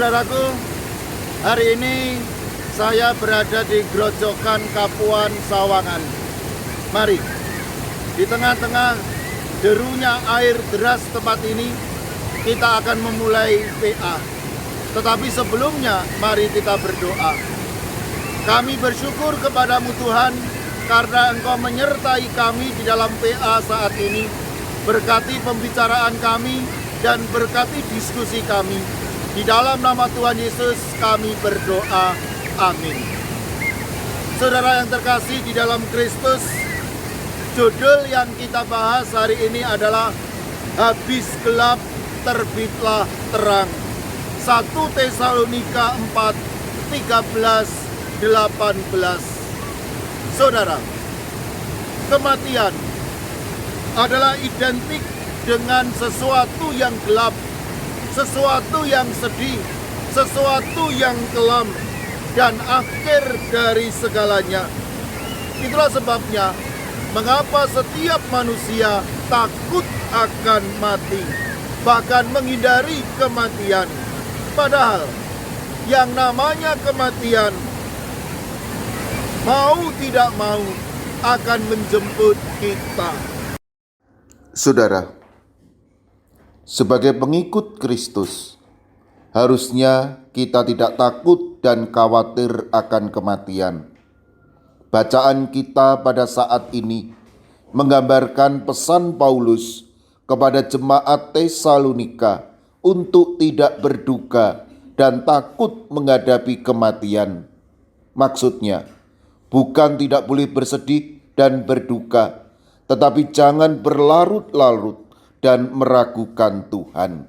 Saudaraku, hari ini saya berada di Grojogan Kapuan Sawangan. Mari, di tengah-tengah derunya air deras tempat ini, kita akan memulai PA. Tetapi sebelumnya, mari kita berdoa. Kami bersyukur kepadamu Tuhan, karena Engkau menyertai kami di dalam PA saat ini. Berkati pembicaraan kami dan berkati diskusi kami. Di dalam nama Tuhan Yesus kami berdoa. Amin. Saudara yang terkasih di dalam Kristus, judul yang kita bahas hari ini adalah Habis gelap terbitlah terang. 1 Tesalonika 4, 13, 18. Saudara, kematian adalah identik dengan sesuatu yang gelap, sesuatu yang sedih, sesuatu yang kelam, dan akhir dari segalanya. Itulah sebabnya mengapa setiap manusia takut akan mati, bahkan menghindari kematian. Padahal yang namanya kematian, mau tidak mau, akan menjemput kita. Saudara, sebagai pengikut Kristus, harusnya kita tidak takut dan khawatir akan kematian. Bacaan kita pada saat ini menggambarkan pesan Paulus kepada jemaat Tesalonika untuk tidak berduka dan takut menghadapi kematian. Maksudnya, bukan tidak boleh bersedih dan berduka, tetapi jangan berlarut-larut dan meragukan Tuhan.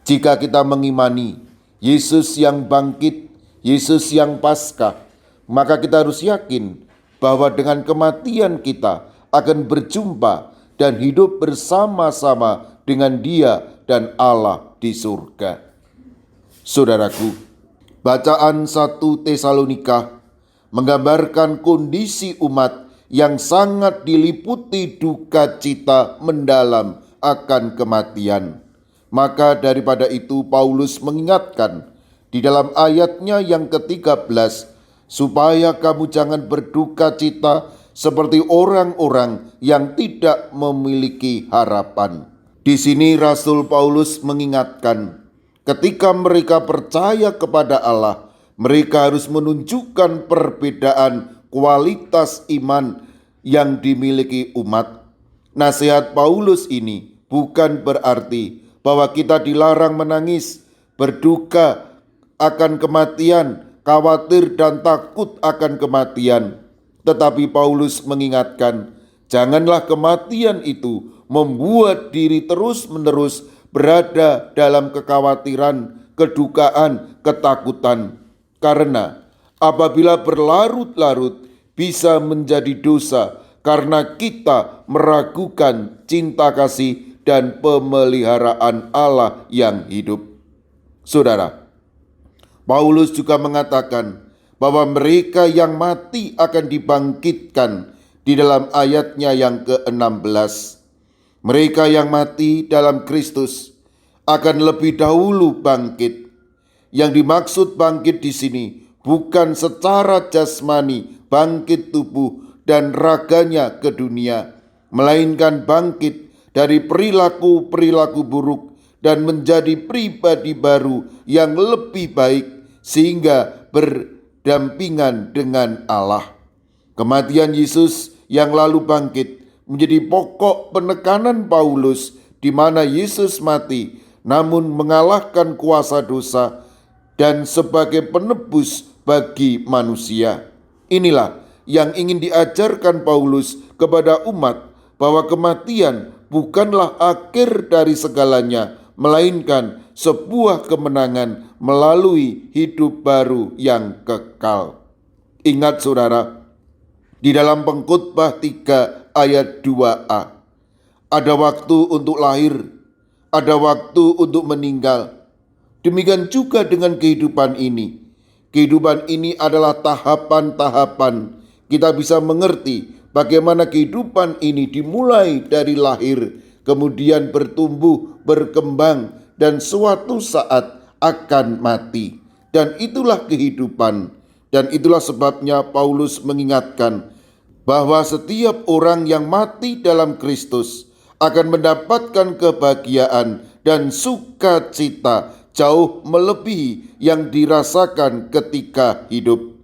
Jika kita mengimani Yesus yang bangkit, Yesus yang Paskah, maka kita harus yakin bahwa dengan kematian kita akan berjumpa dan hidup bersama-sama dengan Dia dan Allah di surga. Saudaraku, bacaan 1 Tesalonika menggambarkan kondisi umat yang sangat diliputi duka cita mendalam akan kematian. Maka daripada itu Paulus mengingatkan di dalam ayatnya yang ke-13, supaya kamu jangan berduka cita seperti orang-orang yang tidak memiliki harapan. Di sini Rasul Paulus mengingatkan, ketika mereka percaya kepada Allah, mereka harus menunjukkan perbedaan kualitas iman yang dimiliki umat. Nasihat Paulus ini bukan berarti bahwa kita dilarang menangis, berduka akan kematian, khawatir dan takut akan kematian. Tetapi Paulus mengingatkan, janganlah kematian itu membuat diri terus-menerus berada dalam kekhawatiran, kedukaan, ketakutan. Karena apabila berlarut-larut bisa menjadi dosa karena kita meragukan cinta kasih dan pemeliharaan Allah yang hidup. Saudara, Paulus juga mengatakan bahwa mereka yang mati akan dibangkitkan di dalam ayatnya yang ke-16. Mereka yang mati dalam Kristus akan lebih dahulu bangkit. Yang dimaksud bangkit di sini bukan secara jasmani bangkit tubuh dan raganya ke dunia, melainkan bangkit dari perilaku-perilaku buruk dan menjadi pribadi baru yang lebih baik sehingga berdampingan dengan Allah. Kematian Yesus yang lalu bangkit menjadi pokok penekanan Paulus, di mana Yesus mati namun mengalahkan kuasa dosa dan sebagai penebus bagi manusia. Inilah yang ingin diajarkan Paulus kepada umat, bahwa kematian bukanlah akhir dari segalanya, melainkan sebuah kemenangan melalui hidup baru yang kekal. Ingat saudara, di dalam Pengkhotbah 3 ayat 2a, ada waktu untuk lahir, ada waktu untuk meninggal. Demikian juga dengan kehidupan ini. Kehidupan ini adalah tahapan-tahapan. Kita bisa mengerti bagaimana kehidupan ini dimulai dari lahir, kemudian bertumbuh, berkembang, dan suatu saat akan mati. Dan itulah kehidupan. Dan itulah sebabnya Paulus mengingatkan bahwa setiap orang yang mati dalam Kristus akan mendapatkan kebahagiaan dan sukacita jauh melebihi yang dirasakan ketika hidup.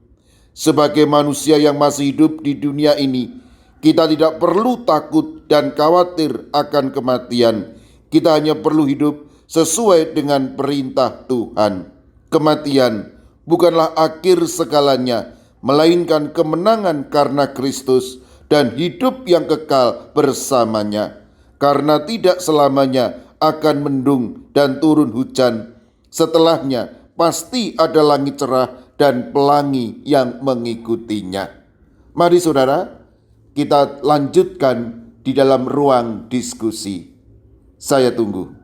Sebagai manusia yang masih hidup di dunia ini, kita tidak perlu takut dan khawatir akan kematian. Kita hanya perlu hidup sesuai dengan perintah Tuhan. Kematian bukanlah akhir segalanya, melainkan kemenangan karena Kristus dan hidup yang kekal bersamanya. Karena tidak selamanya akan mendung dan turun hujan. Setelahnya pasti ada langit cerah dan pelangi yang mengikutinya. Mari saudara, kita lanjutkan di dalam ruang diskusi. Saya tunggu.